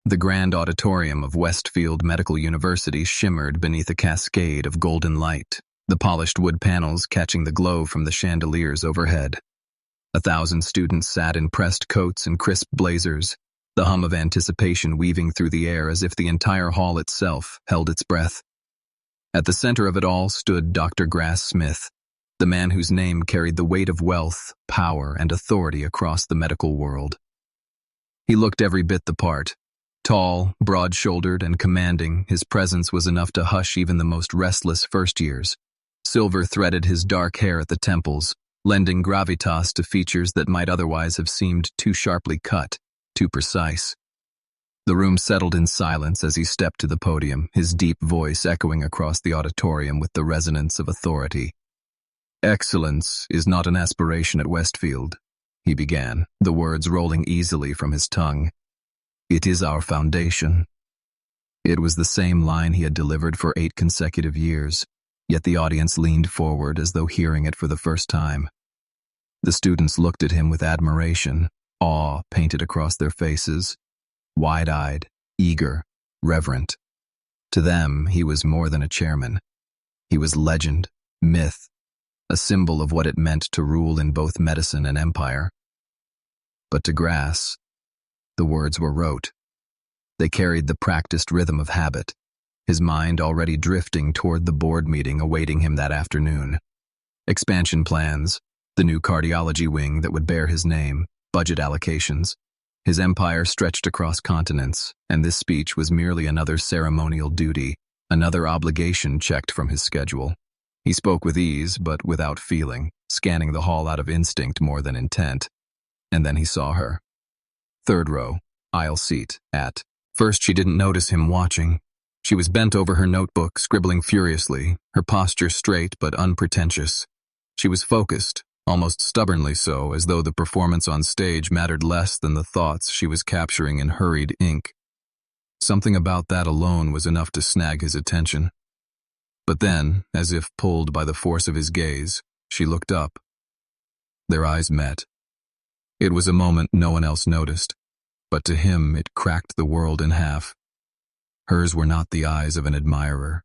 The grand auditorium of Westfield Medical University shimmered beneath a cascade of golden light, the polished wood panels catching the glow from the chandeliers overhead. 1,000 students sat in pressed coats and crisp blazers, the hum of anticipation weaving through the air as if the entire hall itself held its breath. At the center of it all stood Dr. Grass Smith, the man whose name carried the weight of wealth, power, and authority across the medical world. He looked every bit the part. Tall, broad-shouldered, and commanding, his presence was enough to hush even the most restless first-years. Silver threaded his dark hair at the temples, lending gravitas to features that might otherwise have seemed too sharply cut, too precise. The room settled in silence as he stepped to the podium, his deep voice echoing across the auditorium with the resonance of authority. "Excellence is not an aspiration at Westfield," he began, the words rolling easily from his tongue. "It is our foundation." It was the same line he had delivered for 8 consecutive years, yet the audience leaned forward as though hearing it for the first time. The students looked at him with admiration, awe painted across their faces, wide-eyed, eager, reverent. To them, he was more than a chairman. He was legend, myth, a symbol of what it meant to rule in both medicine and empire. But to Grass, the words were rote. They carried the practiced rhythm of habit, his mind already drifting toward the board meeting awaiting him that afternoon. Expansion plans, the new cardiology wing that would bear his name, budget allocations. His empire stretched across continents, and this speech was merely another ceremonial duty, another obligation checked from his schedule. He spoke with ease, but without feeling, scanning the hall out of instinct more than intent. And then he saw her. 3rd row, aisle seat, at. First she didn't notice him watching. She was bent over her notebook, scribbling furiously, her posture straight but unpretentious. She was focused, almost stubbornly so, as though the performance on stage mattered less than the thoughts she was capturing in hurried ink. Something about that alone was enough to snag his attention. But then, as if pulled by the force of his gaze, she looked up. Their eyes met. It was a moment no one else noticed, but to him it cracked the world in half. Hers were not the eyes of an admirer.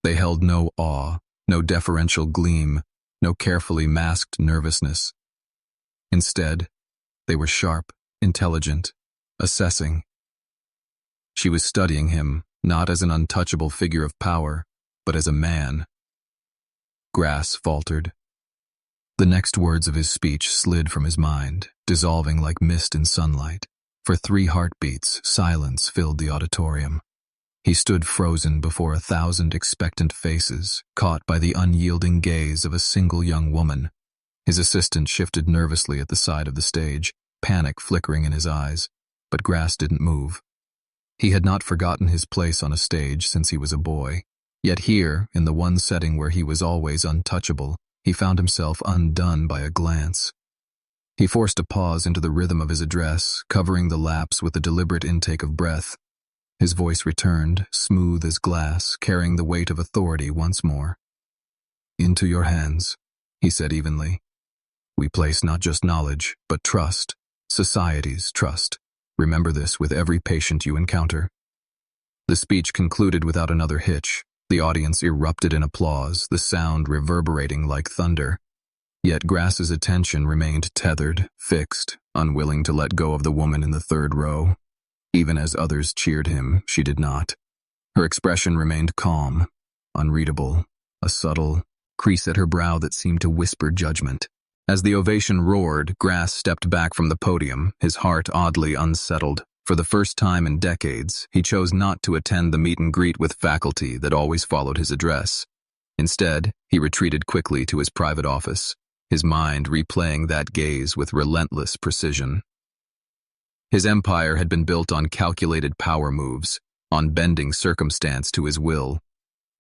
They held no awe, no deferential gleam, no carefully masked nervousness. Instead, they were sharp, intelligent, assessing. She was studying him, not as an untouchable figure of power, but as a man. Grass faltered. The next words of his speech slid from his mind, dissolving like mist in sunlight. For 3 heartbeats, silence filled the auditorium. He stood frozen before 1,000 expectant faces, caught by the unyielding gaze of a single young woman. His assistant shifted nervously at the side of the stage, panic flickering in his eyes, but Grass didn't move. He had not forgotten his place on a stage since he was a boy. Yet here, in the one setting where he was always untouchable, he found himself undone by a glance. He forced a pause into the rhythm of his address, covering the lapse with a deliberate intake of breath. His voice returned, smooth as glass, carrying the weight of authority once more. "Into your hands," he said evenly. "We place not just knowledge, but trust, society's trust. Remember this with every patient you encounter." The speech concluded without another hitch. The audience erupted in applause, the sound reverberating like thunder. Yet Grass's attention remained tethered, fixed, unwilling to let go of the woman in the 3rd row. Even as others cheered him, she did not. Her expression remained calm, unreadable, a subtle crease at her brow that seemed to whisper judgment. As the ovation roared, Grass stepped back from the podium, his heart oddly unsettled. For the first time in decades, he chose not to attend the meet and greet with faculty that always followed his address. Instead, he retreated quickly to his private office, his mind replaying that gaze with relentless precision. His empire had been built on calculated power moves, on bending circumstance to his will.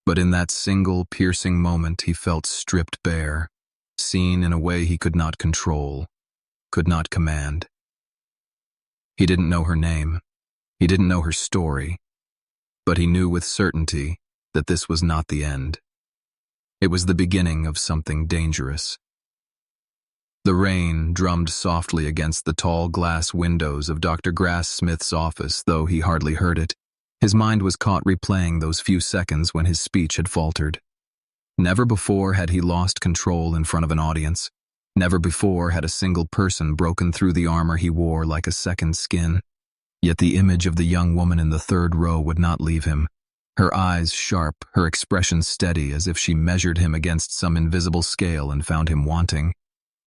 But in that single, piercing moment, he felt stripped bare, seen in a way he could not control, could not command. He didn't know her name. He didn't know her story. But he knew with certainty that this was not the end. It was the beginning of something dangerous. The rain drummed softly against the tall glass windows of Dr. Grass Smith's office, though he hardly heard it. His mind was caught replaying those few seconds when his speech had faltered. Never before had he lost control in front of an audience. Never before had a single person broken through the armor he wore like a second skin. Yet the image of the young woman in the third row would not leave him. Her eyes sharp, her expression steady, as if she measured him against some invisible scale and found him wanting.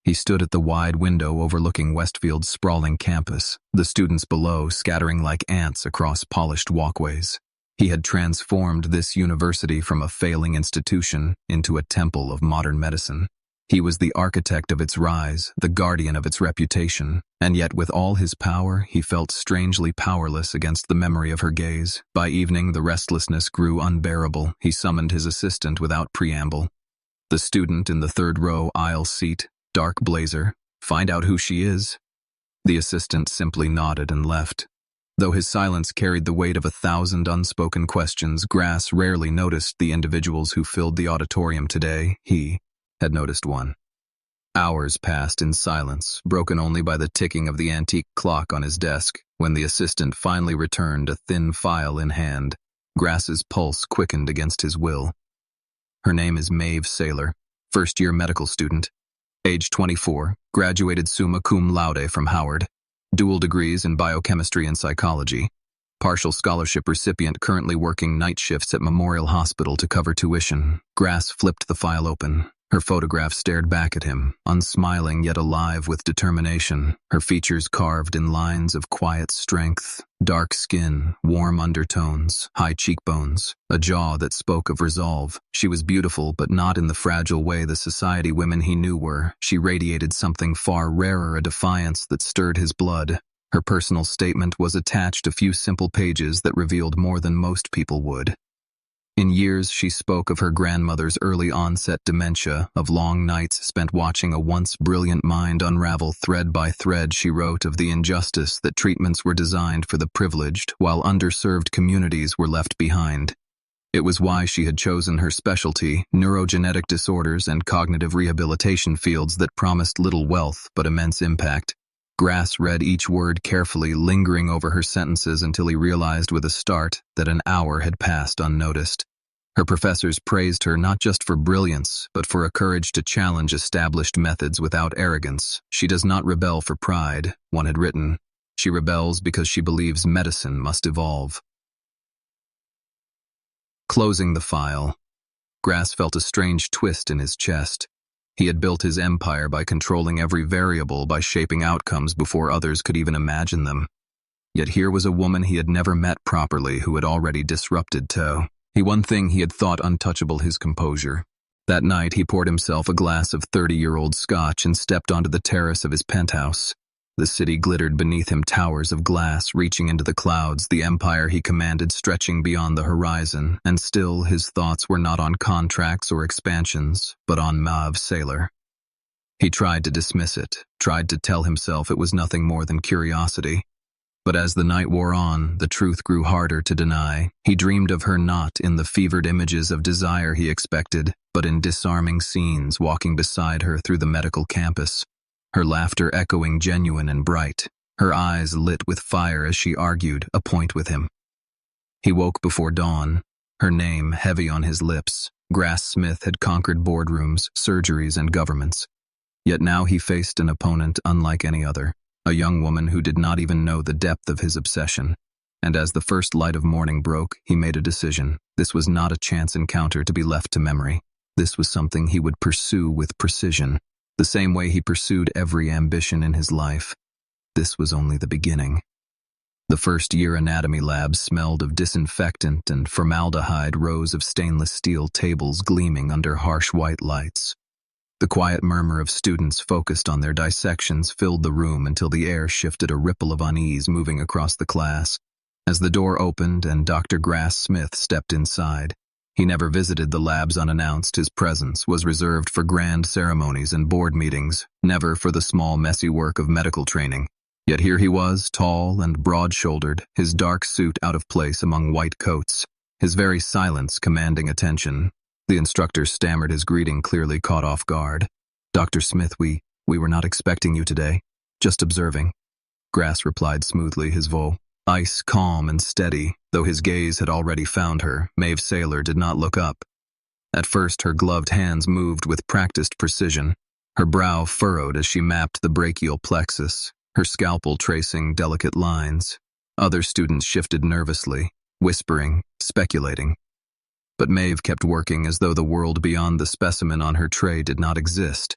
He stood at the wide window overlooking Westfield's sprawling campus, the students below scattering like ants across polished walkways. He had transformed this university from a failing institution into a temple of modern medicine. He was the architect of its rise, the guardian of its reputation, and yet with all his power, he felt strangely powerless against the memory of her gaze. By evening, the restlessness grew unbearable. He summoned his assistant without preamble. The student in the third row aisle seat, dark blazer, find out who she is. The assistant simply nodded and left. Though his silence carried the weight of 1,000 unspoken questions, Grass rarely noticed the individuals who filled the auditorium today. He had noticed one. Hours passed in silence, broken only by the ticking of the antique clock on his desk. When the assistant finally returned, a thin file in hand, Grass's pulse quickened against his will. Her name is Maeve Saylor, first-year medical student. Age 24, graduated summa cum laude from Howard. Dual degrees in biochemistry and psychology. Partial scholarship recipient currently working night shifts at Memorial Hospital to cover tuition. Grass flipped the file open. Her photograph stared back at him, unsmiling yet alive with determination, her features carved in lines of quiet strength, dark skin, warm undertones, high cheekbones, a jaw that spoke of resolve. She was beautiful, but not in the fragile way the society women he knew were. She radiated something far rarer, a defiance that stirred his blood. Her personal statement was attached a few simple pages that revealed more than most people would. In years, she spoke of her grandmother's early onset dementia, of long nights spent watching a once brilliant mind unravel thread by thread. She wrote of the injustice that treatments were designed for the privileged, while underserved communities were left behind. It was why she had chosen her specialty, neurogenetic disorders and cognitive rehabilitation, fields that promised little wealth but immense impact. Grass read each word carefully, lingering over her sentences until he realized with a start that an hour had passed unnoticed. Her professors praised her not just for brilliance, but for a courage to challenge established methods without arrogance. She does not rebel for pride, one had written. She rebels because she believes medicine must evolve. Closing the file, Grass felt a strange twist in his chest. He had built his empire by controlling every variable, by shaping outcomes before others could even imagine them. Yet here was a woman he had never met properly who had already disrupted Toe. One thing he had thought untouchable: his composure. That night he poured himself a glass of 30-year-old scotch and stepped onto the terrace of his penthouse. The city glittered beneath him, towers of glass reaching into the clouds, the empire he commanded stretching beyond the horizon, and still his thoughts were not on contracts or expansions, but on Maeve Saylor. He tried to dismiss it, tried to tell himself it was nothing more than curiosity. But as the night wore on, the truth grew harder to deny. He dreamed of her not in the fevered images of desire he expected, but in disarming scenes walking beside her through the medical campus. Her laughter echoing genuine and bright, her eyes lit with fire as she argued a point with him. He woke before dawn, her name heavy on his lips. Grass Smith had conquered boardrooms, surgeries, and governments. Yet now he faced an opponent unlike any other, a young woman who did not even know the depth of his obsession. And as the first light of morning broke, he made a decision. This was not a chance encounter to be left to memory. This was something he would pursue with precision, the same way he pursued every ambition in his life. This was only the beginning. The first-year anatomy lab smelled of disinfectant and formaldehyde, rows of stainless steel tables gleaming under harsh white lights. The quiet murmur of students focused on their dissections filled the room until the air shifted, a ripple of unease moving across the class. As the door opened and Dr. Grass Smith stepped inside, he never visited the labs unannounced. His presence was reserved for grand ceremonies and board meetings, never for the small, messy work of medical training. Yet here he was, tall and broad-shouldered, his dark suit out of place among white coats, his very silence commanding attention. The instructor stammered his greeting, clearly caught off guard. "Dr. Smith, we We were not expecting you today. Just observing. Grass replied smoothly, his voice ice calm and steady. Though his gaze had already found her, Maeve Saylor did not look up. At first, her gloved hands moved with practiced precision. Her brow furrowed as she mapped the brachial plexus, her scalpel tracing delicate lines. Other students shifted nervously, whispering, speculating. But Maeve kept working as though the world beyond the specimen on her tray did not exist.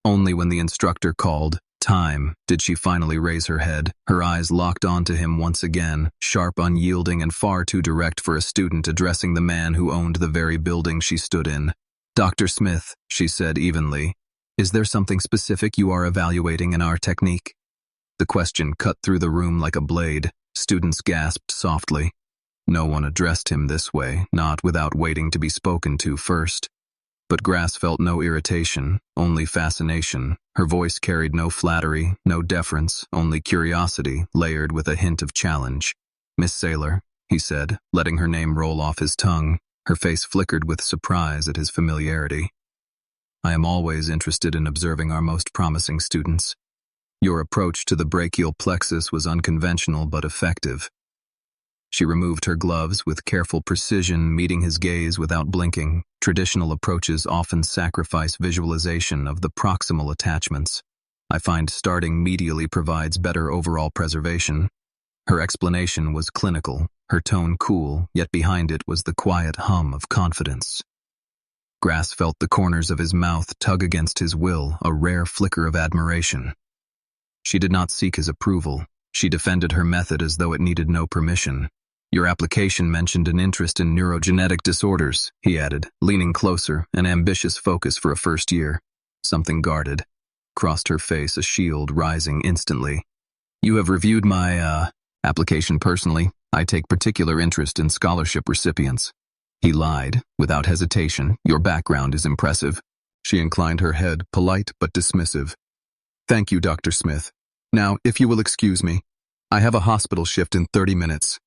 Only when the instructor called time did she finally raise her head, her eyes locked onto him once again, sharp, unyielding, and far too direct for a student addressing the man who owned the very building she stood in. "Dr. Smith," she said evenly, "is there something specific you are evaluating in our technique?" The question cut through the room like a blade. Students gasped softly. No one addressed him this way, not without waiting to be spoken to first. But Grass felt no irritation, only fascination. Her voice carried no flattery, no deference, only curiosity, layered with a hint of challenge. "Miss Saylor," he said, letting her name roll off his tongue. Her face flickered with surprise at his familiarity. "I am always interested in observing our most promising students. Your approach to the brachial plexus was unconventional but effective." She removed her gloves with careful precision, meeting his gaze without blinking. Traditional approaches often sacrifice visualization of the proximal attachments. "I find starting medially provides better overall preservation." Her explanation was clinical, her tone cool, yet behind it was the quiet hum of confidence. Grass felt the corners of his mouth tug against his will, a rare flicker of admiration. She did not seek his approval. She defended her method as though it needed no permission. "Your application mentioned an interest in neurogenetic disorders," he added, leaning closer, an ambitious focus for a first year. Something guarded crossed her face, a shield rising instantly. "You have reviewed my, application personally. I take particular interest in scholarship recipients." He lied, without hesitation. "Your background is impressive." She inclined her head, polite but dismissive. "Thank you, Dr. Smith. Now, if you will excuse me, I have a hospital shift in 30 minutes.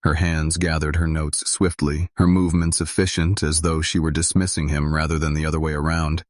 Her hands gathered her notes swiftly, her movements efficient as though she were dismissing him rather than the other way around.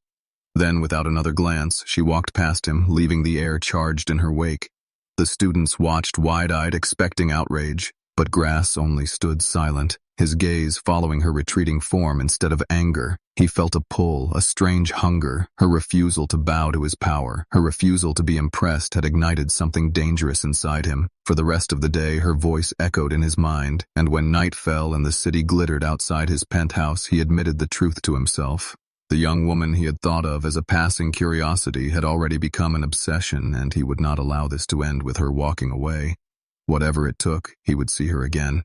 Then, without another glance, she walked past him, leaving the air charged in her wake. The students watched wide-eyed, expecting outrage, but Grass only stood silent, his gaze following her retreating form instead of anger. He felt a pull, a strange hunger. Her refusal to bow to his power, her refusal to be impressed had ignited something dangerous inside him. For the rest of the day, her voice echoed in his mind, and when night fell and the city glittered outside his penthouse, he admitted the truth to himself. The young woman he had thought of as a passing curiosity had already become an obsession, and he would not allow this to end with her walking away. Whatever it took, he would see her again.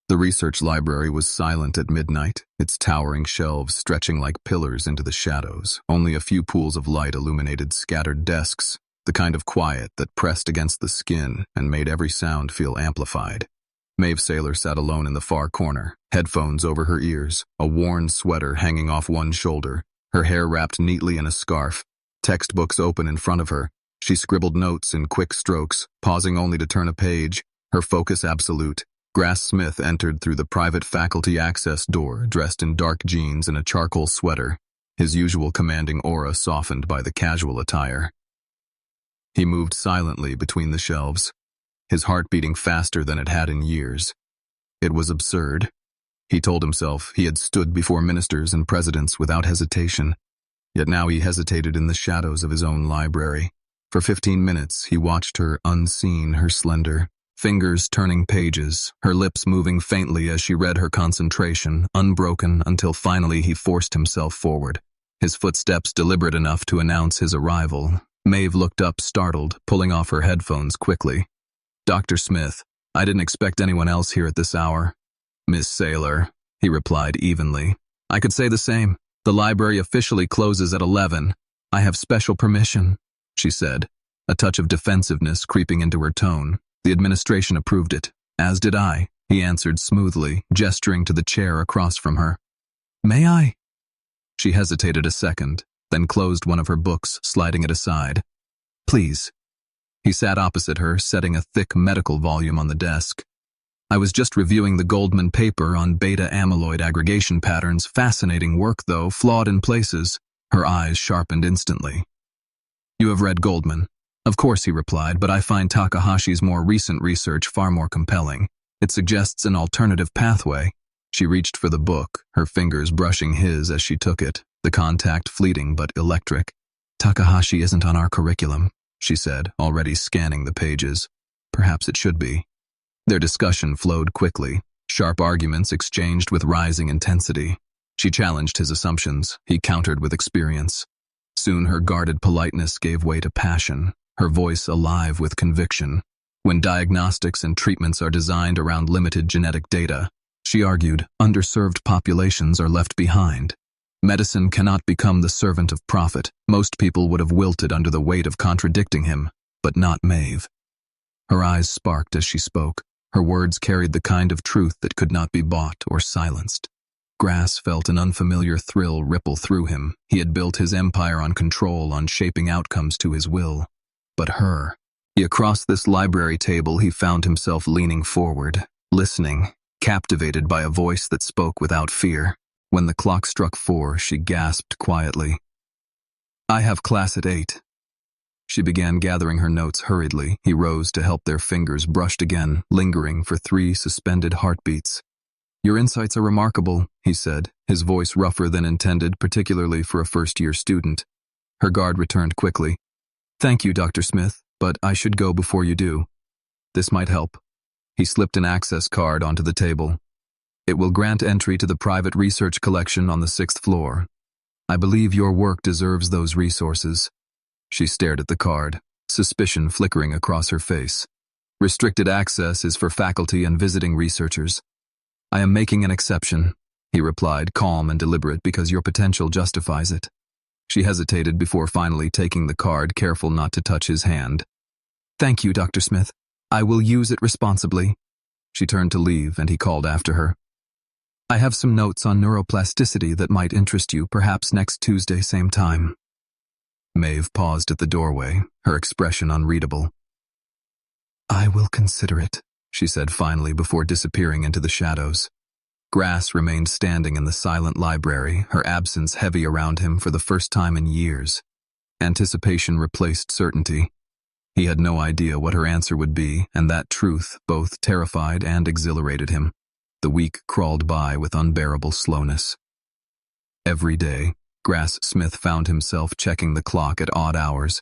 The research library was silent at midnight, its towering shelves stretching like pillars into the shadows. Only a few pools of light illuminated scattered desks, the kind of quiet that pressed against the skin and made every sound feel amplified. Maeve Saylor sat alone in the far corner, headphones over her ears, a worn sweater hanging off one shoulder, her hair wrapped neatly in a scarf, textbooks open in front of her. She scribbled notes in quick strokes, pausing only to turn a page, her focus absolute. Grass Smith entered through the private faculty access door, dressed in dark jeans and a charcoal sweater, his usual commanding aura softened by the casual attire. He moved silently between the shelves, his heart beating faster than it had in years. It was absurd. He told himself he had stood before ministers and presidents without hesitation, yet now he hesitated in the shadows of his own library. For 15 minutes, he watched her unseen, her slender fingers turning pages, her lips moving faintly as she read, her concentration unbroken until finally he forced himself forward, his footsteps deliberate enough to announce his arrival. Maeve looked up, startled, pulling off her headphones quickly. "Dr. Smith, I didn't expect anyone else here at this hour." "Miss Saylor," he replied evenly. "I could say the same. The library officially closes at 11. I have special permission," she said, a touch of defensiveness creeping into her tone. "The administration approved it, as did I," he answered smoothly, gesturing to the chair across from her. "May I?" She hesitated a second, then closed one of her books, sliding it aside. "Please." He sat opposite her, setting a thick medical volume on the desk. "I was just reviewing the Goldman paper on beta-amyloid aggregation patterns. Fascinating work, though, flawed in places." Her eyes sharpened instantly. You have read Goldman. Of course, he replied, but I find Takahashi's more recent research far more compelling. It suggests an alternative pathway. She reached for the book, her fingers brushing his as she took it, the contact fleeting but electric. Takahashi isn't on our curriculum, she said, already scanning the pages. Perhaps it should be. Their discussion flowed quickly, sharp arguments exchanged with rising intensity. She challenged his assumptions, he countered with experience. Soon her guarded politeness gave way to passion, her voice alive with conviction. When diagnostics and treatments are designed around limited genetic data, she argued, underserved populations are left behind. Medicine cannot become the servant of profit. Most people would have wilted under the weight of contradicting him, but not Maeve. Her eyes sparked as she spoke. Her words carried the kind of truth that could not be bought or silenced. Grass felt an unfamiliar thrill ripple through him. He had built his empire on control, on shaping outcomes to his will. But her. Across this library table, he found himself leaning forward, listening, captivated by a voice that spoke without fear. When the clock struck 4, she gasped quietly. I have class at 8. She began gathering her notes hurriedly. He rose to help. Their fingers brushed again, lingering for 3 suspended heartbeats. Your insights are remarkable, he said, his voice rougher than intended, particularly for a first-year student. Her guard returned quickly. Thank you, Dr. Smith, but I should go before you do. This might help. He slipped an access card onto the table. It will grant entry to the private research collection on the 6th floor. I believe your work deserves those resources. She stared at the card, suspicion flickering across her face. Restricted access is for faculty and visiting researchers. I am making an exception, he replied, calm and deliberate, because your potential justifies it. She hesitated before finally taking the card, careful not to touch his hand. Thank you, Dr. Smith. I will use it responsibly. She turned to leave, and he called after her. I have some notes on neuroplasticity that might interest you, perhaps next Tuesday, same time. Maeve paused at the doorway, her expression unreadable. I will consider it, she said finally before disappearing into the shadows. Grass remained standing in the silent library, her absence heavy around him for the first time in years. Anticipation replaced certainty. He had no idea what her answer would be, and that truth both terrified and exhilarated him. The week crawled by with unbearable slowness. Every day, Grass Smith found himself checking the clock at odd hours.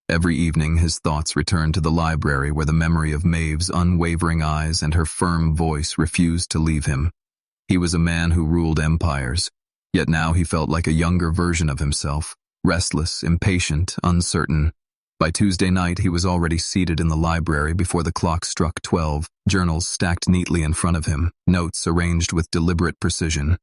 Every evening his thoughts returned to the library where the memory of Maeve's unwavering eyes and her firm voice refused to leave him. He was a man who ruled empires, yet now he felt like a younger version of himself, restless, impatient, uncertain. By Tuesday night he was already seated in the library before the clock struck 12, journals stacked neatly in front of him, notes arranged with deliberate precision.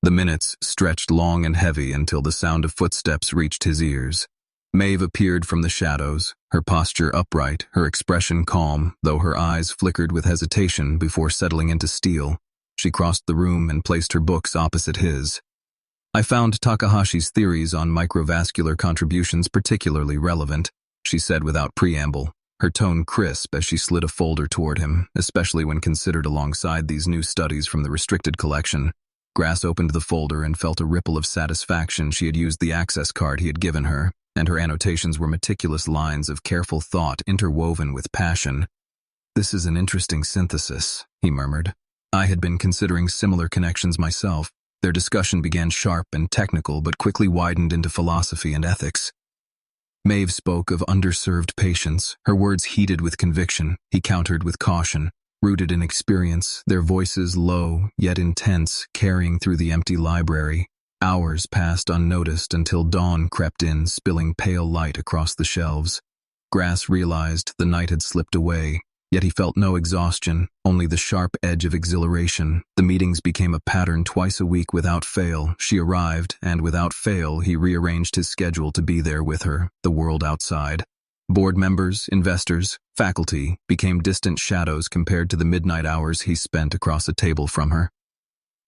The minutes stretched long and heavy until the sound of footsteps reached his ears. Maeve appeared from the shadows, her posture upright, her expression calm, though her eyes flickered with hesitation before settling into steel. She crossed the room and placed her books opposite his. I found Takahashi's theories on microvascular contributions particularly relevant, she said without preamble, her tone crisp as she slid a folder toward him, especially when considered alongside these new studies from the restricted collection. Grass opened the folder and felt a ripple of satisfaction. She had used the access card he had given her, and her annotations were meticulous lines of careful thought interwoven with passion. This is an interesting synthesis, he murmured. I had been considering similar connections myself. Their discussion began sharp and technical but quickly widened into philosophy and ethics. Maeve spoke of underserved patients, her words heated with conviction. He countered with caution, rooted in experience, their voices low yet intense, carrying through the empty library. Hours passed unnoticed until dawn crept in, spilling pale light across the shelves. Grass realized the night had slipped away, yet he felt no exhaustion, only the sharp edge of exhilaration. The meetings became a pattern twice a week without fail. She arrived, and without fail he rearranged his schedule to be there with her, the world outside. Board members, investors, faculty became distant shadows compared to the midnight hours he spent across a table from her.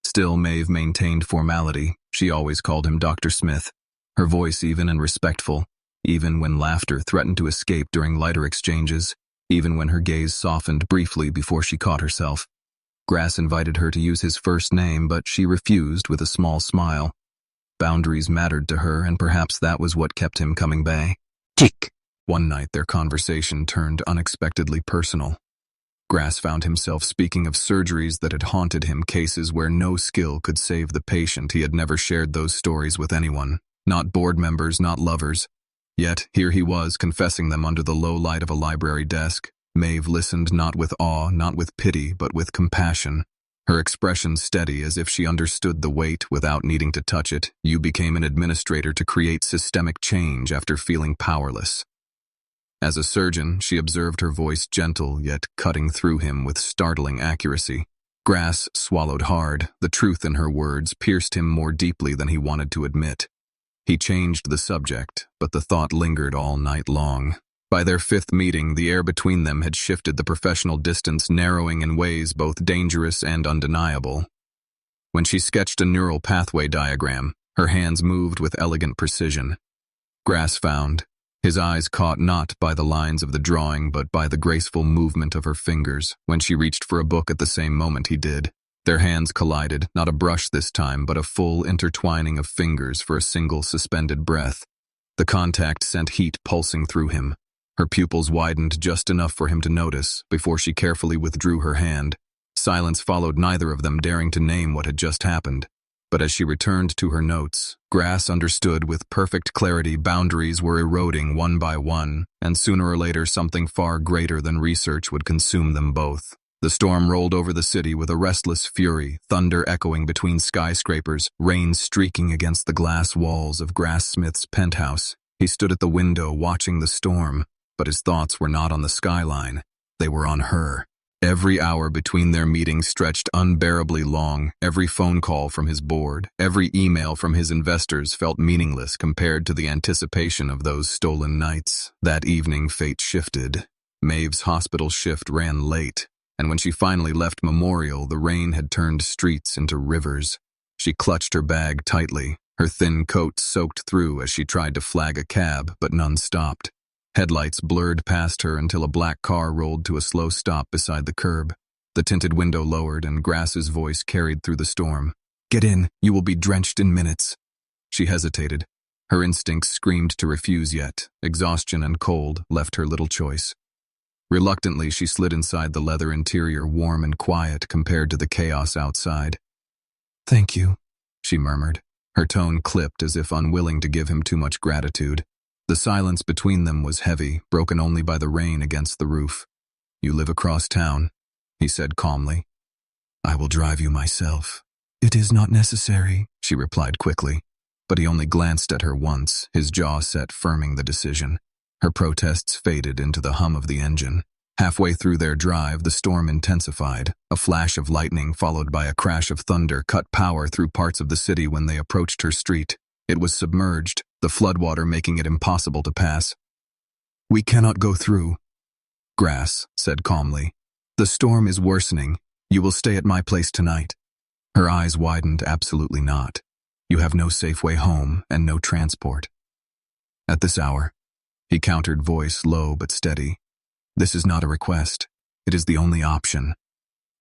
Still, Maeve maintained formality. She always called him Dr. Smith, her voice even and respectful, even when laughter threatened to escape during lighter exchanges, even when her gaze softened briefly before she caught herself. Grass invited her to use his first name, but she refused with a small smile. boundaries mattered to her, and perhaps that was what kept him coming back. Tick. One night their conversation turned unexpectedly personal. Grass found himself speaking of surgeries that had haunted him, cases where no skill could save the patient. He had never shared those stories with anyone, not board members, not lovers. Yet here he was, confessing them under the low light of a library desk. Maeve listened, not with awe, not with pity, but with compassion. Her expression steady, as if she understood the weight without needing to touch it. You became an administrator to create systemic change after feeling powerless. As a surgeon, she observed her voice gentle, yet cutting through him with startling accuracy. Grass swallowed hard. The truth in her words pierced him more deeply than he wanted to admit. He changed the subject, but the thought lingered all night long. By their fifth meeting, the air between them had shifted, the professional distance narrowing in ways both dangerous and undeniable. When she sketched a neural pathway diagram, her hands moved with elegant precision. Grass found. His eyes caught not by the lines of the drawing, but by the graceful movement of her fingers. When she reached for a book at the same moment he did, their hands collided, not a brush this time, but a full intertwining of fingers for a single suspended breath. The contact sent heat pulsing through him. Her pupils widened just enough for him to notice before she carefully withdrew her hand. Silence followed, neither of them daring to name what had just happened. But as she returned to her notes, Grass understood with perfect clarity boundaries were eroding one by one, and sooner or later something far greater than research would consume them both. The storm rolled over the city with a restless fury, thunder echoing between skyscrapers, rain streaking against the glass walls of Grass-Smith's penthouse. He stood at the window watching the storm, but his thoughts were not on the skyline. They were on her. Every hour between their meetings stretched unbearably long. Every phone call from his board, every email from his investors felt meaningless compared to the anticipation of those stolen nights. That evening, fate shifted. Maeve's hospital shift ran late, and when she finally left Memorial, the rain had turned streets into rivers. She clutched her bag tightly, her thin coat soaked through as she tried to flag a cab, but none stopped. Headlights blurred past her until a black car rolled to a slow stop beside the curb. The tinted window lowered and Grass's voice carried through the storm. "Get in, you will be drenched in minutes." She hesitated. Her instincts screamed to refuse, yet exhaustion and cold left her little choice. Reluctantly, she slid inside the leather interior, warm and quiet compared to the chaos outside. "Thank you," she murmured, her tone clipped as if unwilling to give him too much gratitude. The silence between them was heavy, broken only by the rain against the roof. "You live across town," he said calmly. "I will drive you myself." "It is not necessary," she replied quickly. But he only glanced at her once, his jaw set, firming the decision. Her protests faded into the hum of the engine. Halfway through their drive, the storm intensified. A flash of lightning followed by a crash of thunder cut power through parts of the city when they approached her street. It was submerged, the floodwater making it impossible to pass. "We cannot go through," Grass said calmly. "The storm is worsening. You will stay at my place tonight." Her eyes widened. "Absolutely not. You have no safe way home and no transport." "At this hour," he countered, voice low but steady. "This is not a request. It is the only option."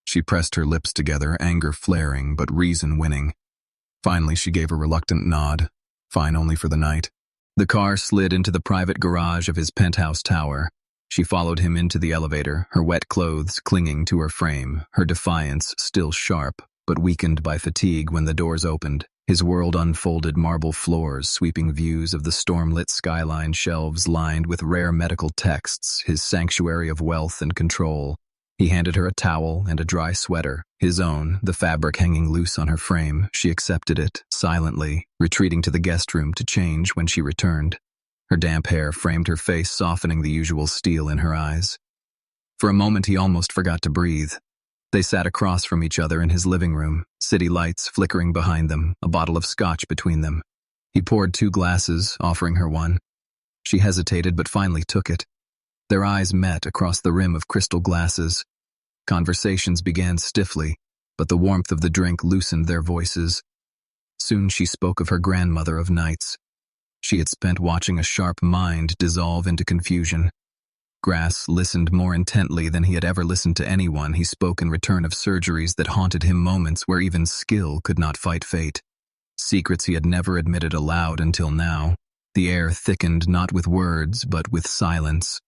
She pressed her lips together, anger flaring but reason winning. Finally, she gave a reluctant nod. "Fine, only for the night." The car slid into the private garage of his penthouse tower. She followed him into the elevator, her wet clothes clinging to her frame, her defiance still sharp, but weakened by fatigue when the doors opened. His world unfolded, marble floors, sweeping views of the storm-lit skyline, shelves lined with rare medical texts, his sanctuary of wealth and control. He handed her a towel and a dry sweater, his own, the fabric hanging loose on her frame. She accepted it, silently, retreating to the guest room to change when she returned. Her damp hair framed her face, softening the usual steel in her eyes. For a moment he almost forgot to breathe. They sat across from each other in his living room, city lights flickering behind them, a bottle of scotch between them. He poured 2 glasses, offering her one. She hesitated but finally took it. Their eyes met across the rim of crystal glasses. Conversations began stiffly, but the warmth of the drink loosened their voices. Soon she spoke of her grandmother of nights. She had spent watching a sharp mind dissolve into confusion. Grass listened more intently than he had ever listened to anyone. He spoke in return of surgeries that haunted him, moments where even skill could not fight fate. secrets he had never admitted aloud until now. The air thickened not with words, but with silence.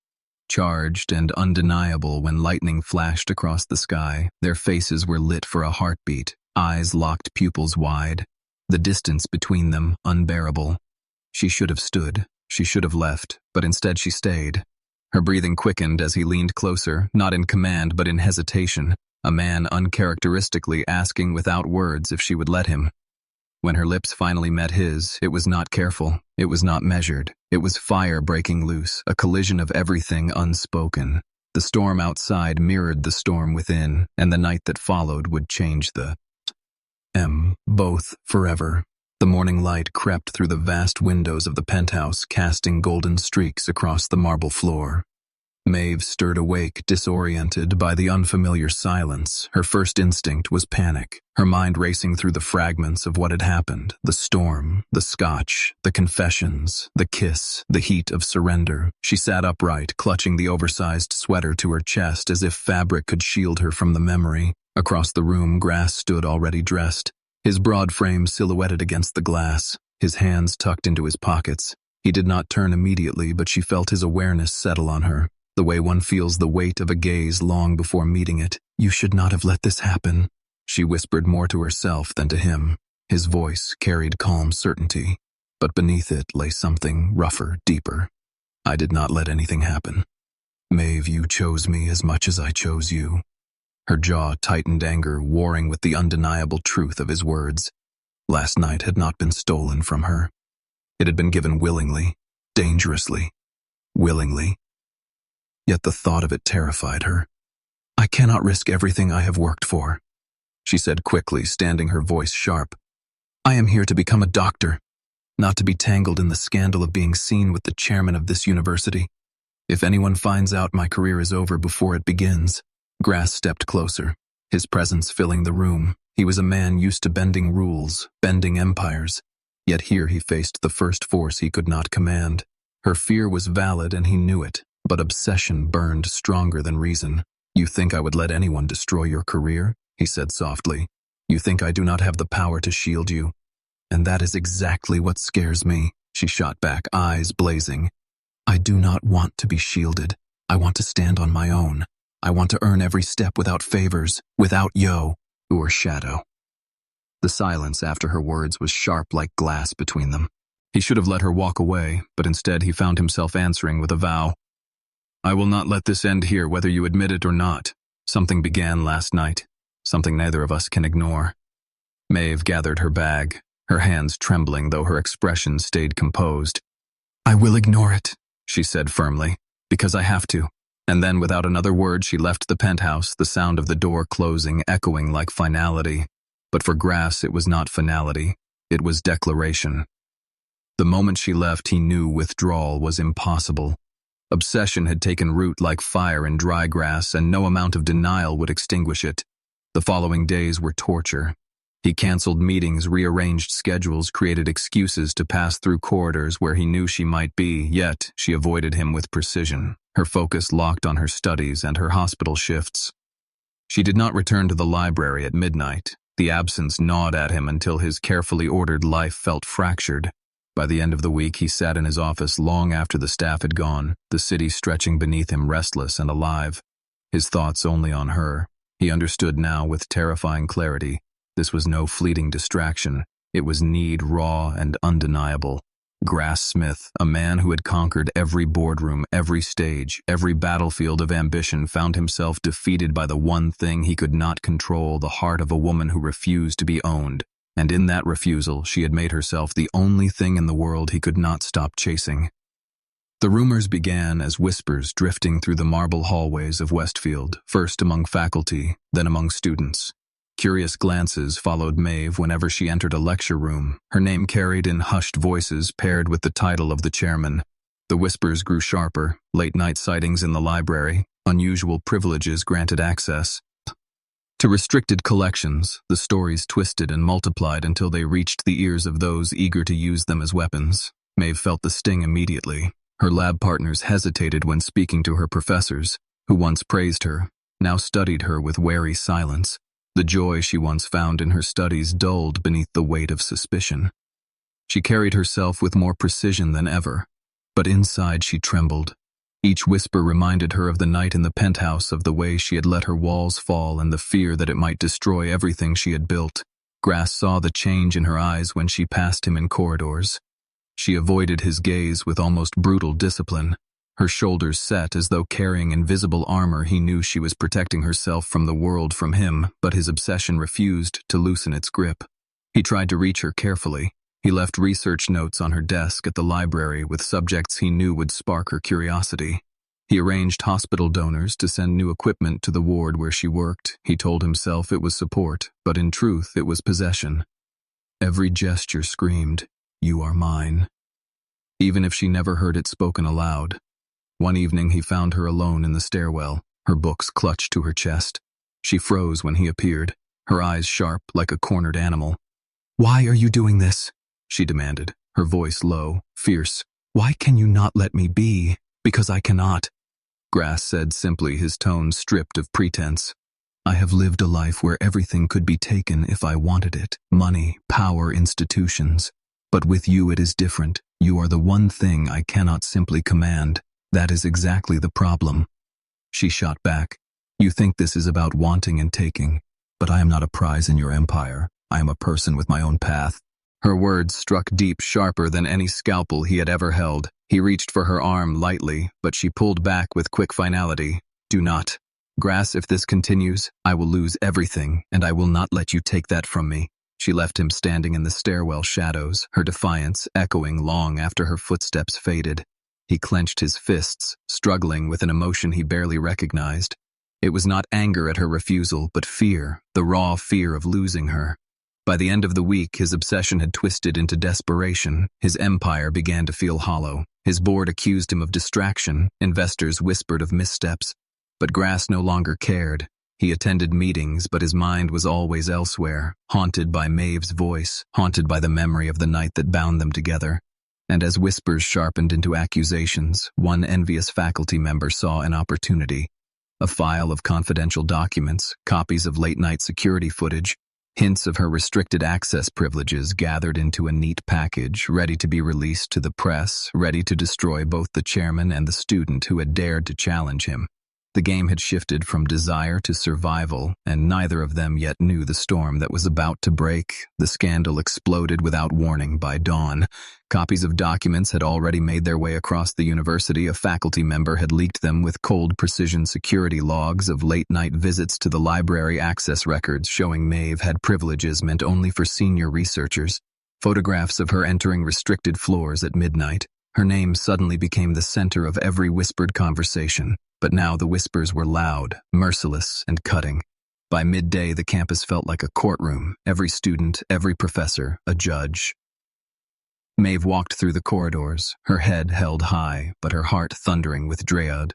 Charged and undeniable when lightning flashed across the sky, their faces were lit for a heartbeat, eyes locked, pupils wide, the distance between them unbearable. She should have stood, she should have left, but instead she stayed. Her breathing quickened as he leaned closer, not in command but in hesitation, a man uncharacteristically asking without words if she would let him. When her lips finally met his, it was not careful, it was not measured, it was fire breaking loose, a collision of everything unspoken. The storm outside mirrored the storm within, and the night that followed would change both forever. The morning light crept through the vast windows of the penthouse, casting golden streaks across the marble floor. Maeve stirred awake, disoriented by the unfamiliar silence. Her first instinct was panic, her mind racing through the fragments of what had happened, the storm, the scotch, the confessions, the kiss, the heat of surrender. She sat upright, clutching the oversized sweater to her chest as if fabric could shield her from the memory. Across the room, Grass stood already dressed, his broad frame silhouetted against the glass, his hands tucked into his pockets. He did not turn immediately, but she felt his awareness settle on her. The way one feels the weight of a gaze long before meeting it. "You should not have let this happen," she whispered more to herself than to him. His voice carried calm certainty, but beneath it lay something rougher, deeper. "I did not let anything happen. Maeve, you chose me as much as I chose you." Her jaw tightened, anger warring with the undeniable truth of his words. Last night had not been stolen from her. It had been given willingly, dangerously, willingly. Yet the thought of it terrified her. "I cannot risk everything I have worked for," she said quickly, standing her voice sharp. "I am here to become a doctor, not to be tangled in the scandal of being seen with the chairman of this university. If anyone finds out, my career is over before it begins." Grass stepped closer, his presence filling the room. He was a man used to bending rules, bending empires. Yet here he faced the first force he could not command. Her fear was valid and he knew it. But obsession burned stronger than reason. "You think I would let anyone destroy your career?" he said softly. "You think I do not have the power to shield you? And that is exactly what scares me," she shot back, eyes blazing. "I do not want to be shielded. I want to stand on my own. I want to earn every step without favors, without yo or shadow." The silence after her words was sharp like glass between them. He should have let her walk away, but instead he found himself answering with a vow. "I will not let this end here, whether you admit it or not. Something began last night, something neither of us can ignore." Maeve gathered her bag, her hands trembling though her expression stayed composed. "I will ignore it," she said firmly, "because I have to." And then without another word she left the penthouse, the sound of the door closing echoing like finality. But for Grass it was not finality, it was declaration. The moment she left he knew withdrawal was impossible. Obsession had taken root like fire in dry grass, and no amount of denial would extinguish it. The following days were torture. He canceled meetings, rearranged schedules, created excuses to pass through corridors where he knew she might be, yet she avoided him with precision, her focus locked on her studies and her hospital shifts. She did not return to the library at midnight. The absence gnawed at him until his carefully ordered life felt fractured. By the end of the week, he sat in his office long after the staff had gone, the city stretching beneath him restless and alive. His thoughts only on her. He understood now with terrifying clarity. This was no fleeting distraction. It was need raw and undeniable. Grass Smith, a man who had conquered every boardroom, every stage, every battlefield of ambition, found himself defeated by the one thing he could not control, the heart of a woman who refused to be owned. And in that refusal, she had made herself the only thing in the world he could not stop chasing. The rumors began as whispers drifting through the marble hallways of Westfield, first among faculty, then among students. Curious glances followed Maeve whenever she entered a lecture room, her name carried in hushed voices paired with the title of the chairman. The whispers grew sharper, late-night sightings in the library, unusual privileges granted access. To restricted collections, the stories twisted and multiplied until they reached the ears of those eager to use them as weapons. Maeve felt the sting immediately. Her lab partners hesitated when speaking to her professors, who once praised her, now studied her with wary silence. The joy she once found in her studies dulled beneath the weight of suspicion. She carried herself with more precision than ever, but inside she trembled. Each whisper reminded her of the night in the penthouse, of the way she had let her walls fall and the fear that it might destroy everything she had built. Grass saw the change in her eyes when she passed him in corridors. She avoided his gaze with almost brutal discipline. Her shoulders set as though carrying invisible armor. He knew she was protecting herself from the world, from him, but his obsession refused to loosen its grip. He tried to reach her carefully. He left research notes on her desk at the library with subjects he knew would spark her curiosity. He arranged hospital donors to send new equipment to the ward where she worked. He told himself it was support, but in truth it was possession. Every gesture screamed, "You are mine," even if she never heard it spoken aloud. One evening he found her alone in the stairwell, her books clutched to her chest. She froze when he appeared, her eyes sharp like a cornered animal. "Why are you doing this?" she demanded, her voice low, fierce. "Why can you not let me be?" "Because I cannot," Grass said simply, his tone stripped of pretense. "I have lived a life where everything could be taken if I wanted it. Money, power, institutions. But with you it is different. You are the one thing I cannot simply command. That is exactly the problem." She shot back. "You think this is about wanting and taking, but I am not a prize in your empire. I am a person with my own path." Her words struck deep, sharper than any scalpel he had ever held. He reached for her arm lightly, but she pulled back with quick finality. "Do not. Grass, if this continues, I will lose everything, and I will not let you take that from me." She left him standing in the stairwell shadows, her defiance echoing long after her footsteps faded. He clenched his fists, struggling with an emotion he barely recognized. It was not anger at her refusal, but fear, the raw fear of losing her. By the end of the week, his obsession had twisted into desperation. His empire began to feel hollow. His board accused him of distraction. Investors whispered of missteps. But Grass no longer cared. He attended meetings, but his mind was always elsewhere, haunted by Maeve's voice, haunted by the memory of the night that bound them together. And as whispers sharpened into accusations, one envious faculty member saw an opportunity. A file of confidential documents, copies of late-night security footage, hints of her restricted access privileges gathered into a neat package, ready to be released to the press, ready to destroy both the chairman and the student who had dared to challenge him. The game had shifted from desire to survival, and neither of them yet knew the storm that was about to break. The scandal exploded without warning by dawn. Copies of documents had already made their way across the university. A faculty member had leaked them with cold precision security logs of late-night visits to the library, access records showing Maeve had privileges meant only for senior researchers. Photographs of her entering restricted floors at midnight. Her name suddenly became the center of every whispered conversation. But now the whispers were loud, merciless, and cutting. By midday, the campus felt like a courtroom, every student, every professor, a judge. Maeve walked through the corridors, her head held high, but her heart thundering with dread.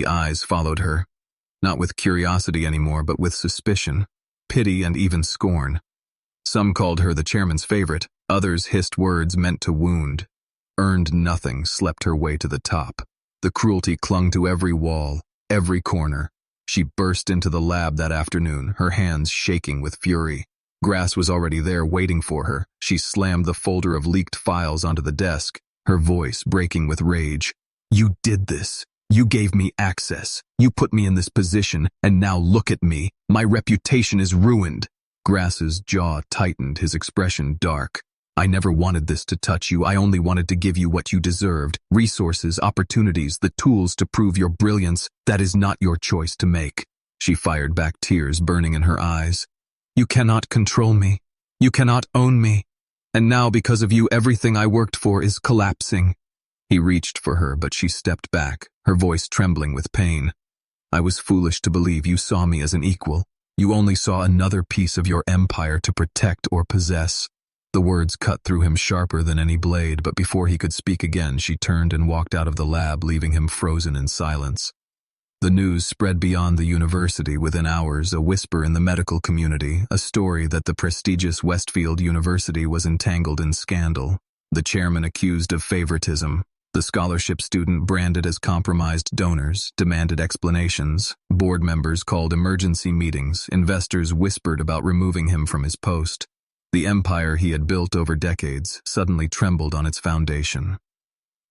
Eyes followed her, not with curiosity anymore, but with suspicion, pity, and even scorn. Some called her the chairman's favorite, others hissed words meant to wound. Earned nothing slept her way to the top. The cruelty clung to every wall, every corner. She burst into the lab that afternoon, her hands shaking with fury. Grass was already there waiting for her. She slammed the folder of leaked files onto the desk, her voice breaking with rage. "You did this. You gave me access. You put me in this position, and now look at me. My reputation is ruined." Grass's jaw tightened, his expression dark. "I never wanted this to touch you. I only wanted to give you what you deserved. Resources, opportunities, the tools to prove your brilliance. That is not your choice to make." She fired back, tears burning in her eyes. "You cannot control me. You cannot own me. And now, because of you, everything I worked for is collapsing." He reached for her, but she stepped back, her voice trembling with pain. "I was foolish to believe you saw me as an equal. You only saw another piece of your empire to protect or possess." The words cut through him sharper than any blade, but before he could speak again, she turned and walked out of the lab, leaving him frozen in silence. The news spread beyond the university within hours, a whisper in the medical community, a story that the prestigious Westfield University was entangled in scandal. The chairman accused of favoritism, The scholarship student branded as compromised donors demanded explanations. Board members called emergency meetings. Investors whispered about removing him from his post. The empire he had built over decades suddenly trembled on its foundation.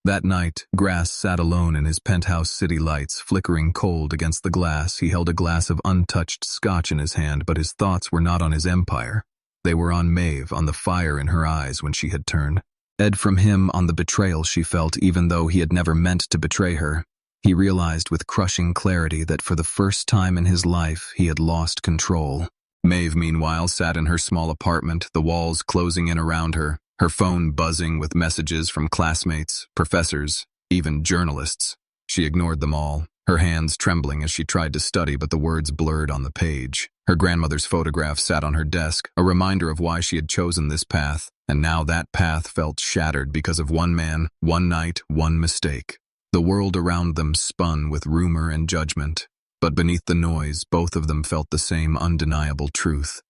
That night, Grass sat alone in his penthouse, city lights flickering cold against the glass. He held a glass of untouched scotch in his hand, but his thoughts were not on his empire. They were on Maeve, on the fire in her eyes when she had turned. Ed from him, on the betrayal she felt, even though he had never meant to betray her. He realized with crushing clarity that for the first time in his life he had lost control. Maeve, meanwhile, sat in her small apartment, the walls closing in around her, her phone buzzing with messages from classmates, professors, even journalists. She ignored them all, her hands trembling as she tried to study, but the words blurred on the page. Her grandmother's photograph sat on her desk, a reminder of why she had chosen this path, and now that path felt shattered because of one man, one night, one mistake. The world around them spun with rumor and judgment, but beneath the noise, both of them felt the same undeniable truth.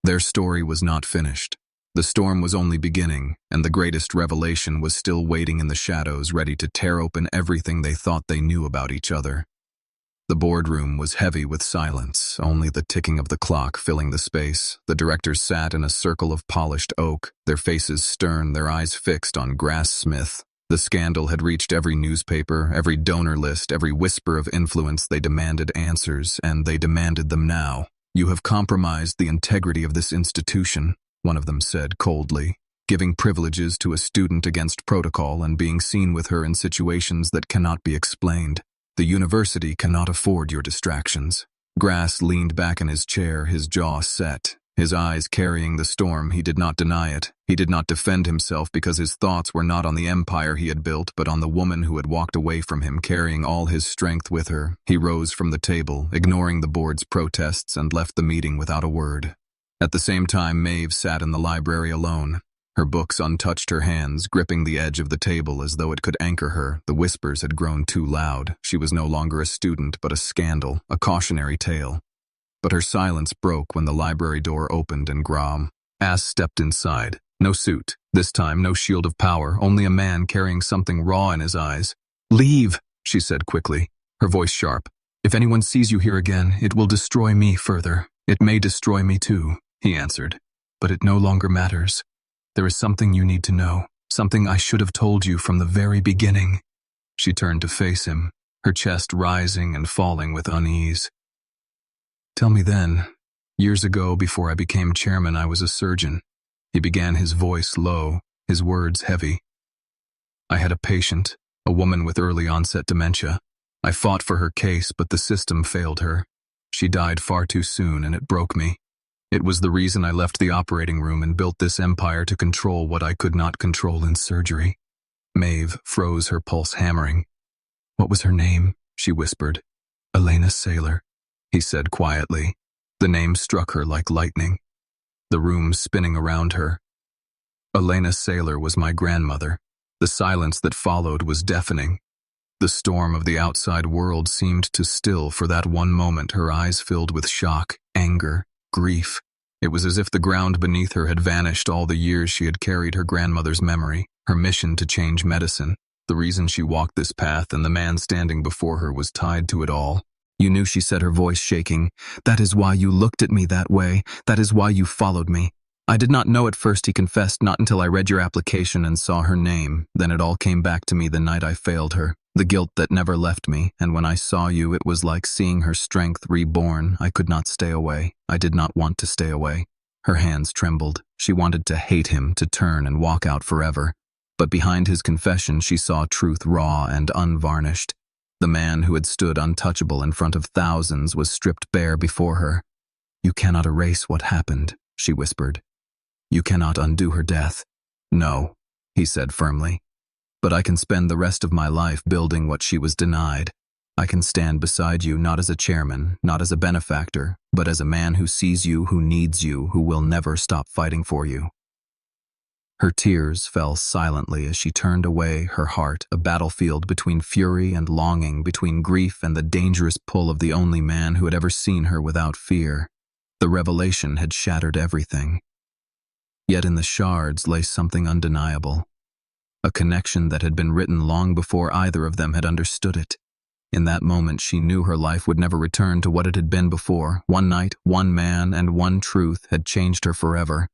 Their story was not finished. The storm was only beginning, and the greatest revelation was still waiting in the shadows, ready to tear open everything they thought they knew about each other. The boardroom was heavy with silence, only the ticking of the clock filling the space. The directors sat in a circle of polished oak, their faces stern, their eyes fixed on Grass Smith. The scandal had reached every newspaper, every donor list, every whisper of influence. They demanded answers, and they demanded them now. "You have compromised the integrity of this institution," one of them said coldly, "giving privileges to a student against protocol and being seen with her in situations that cannot be explained. The university cannot afford your distractions." Grass leaned back in his chair, his jaw set, his eyes carrying the storm. He did not deny it. He did not defend himself because his thoughts were not on the empire he had built, but on the woman who had walked away from him, carrying all his strength with her. He rose from the table, ignoring the board's protests, and left the meeting without a word. At the same time, Maeve sat in the library alone. Her books untouched, her hands gripping the edge of the table as though it could anchor her. The whispers had grown too loud. She was no longer a student, but a scandal, a cautionary tale. But her silence broke when the library door opened and Grass stepped inside. No suit. This time, no shield of power, only a man carrying something raw in his eyes. "Leave," she said quickly, her voice sharp. "If anyone sees you here again, it will destroy me further. It may destroy me too," he answered. "But it no longer matters. There is something you need to know, something I should have told you from the very beginning." She turned to face him, her chest rising and falling with unease. "Tell me then. Years ago, before I became chairman, I was a surgeon." He began, his voice low, his words heavy. "I had a patient, a woman with early onset dementia. I fought for her case, but the system failed her. She died far too soon, and it broke me. It was the reason I left the operating room and built this empire to control what I could not control in surgery." Maeve froze, her pulse hammering. "What was her name?" she whispered. "Elena Saylor," he said quietly. The name struck her like lightning, the room spinning around her. Elena Saylor was my grandmother. The silence that followed was deafening. The storm of the outside world seemed to still for that one moment, her eyes filled with shock, anger, grief. It was as if the ground beneath her had vanished. All the years she had carried her grandmother's memory, her mission to change medicine, the reason she walked this path, and the man standing before her was tied to it all. "You knew," she said, her voice shaking. "That is why you looked at me that way. That is why you followed me." "I did not know at first," he confessed, "not until I read your application and saw her name. Then it all came back to me the night I failed her. The guilt that never left me, and when I saw you, it was like seeing her strength reborn. I could not stay away. I did not want to stay away." Her hands trembled. She wanted to hate him, to turn and walk out forever. But behind his confession, she saw truth raw and unvarnished. The man who had stood untouchable in front of thousands was stripped bare before her. "You cannot erase what happened," she whispered. "You cannot undo her death." "No," he said firmly. "But I can spend the rest of my life building what she was denied. I can stand beside you, not as a chairman, not as a benefactor, but as a man who sees you, who needs you, who will never stop fighting for you." Her tears fell silently as she turned away, her heart a battlefield between fury and longing, between grief and the dangerous pull of the only man who had ever seen her without fear. The revelation had shattered everything. Yet in the shards lay something undeniable. a connection that had been written long before either of them had understood it. In that moment, she knew her life would never return to what it had been before. One night, one man, and one truth had changed her forever.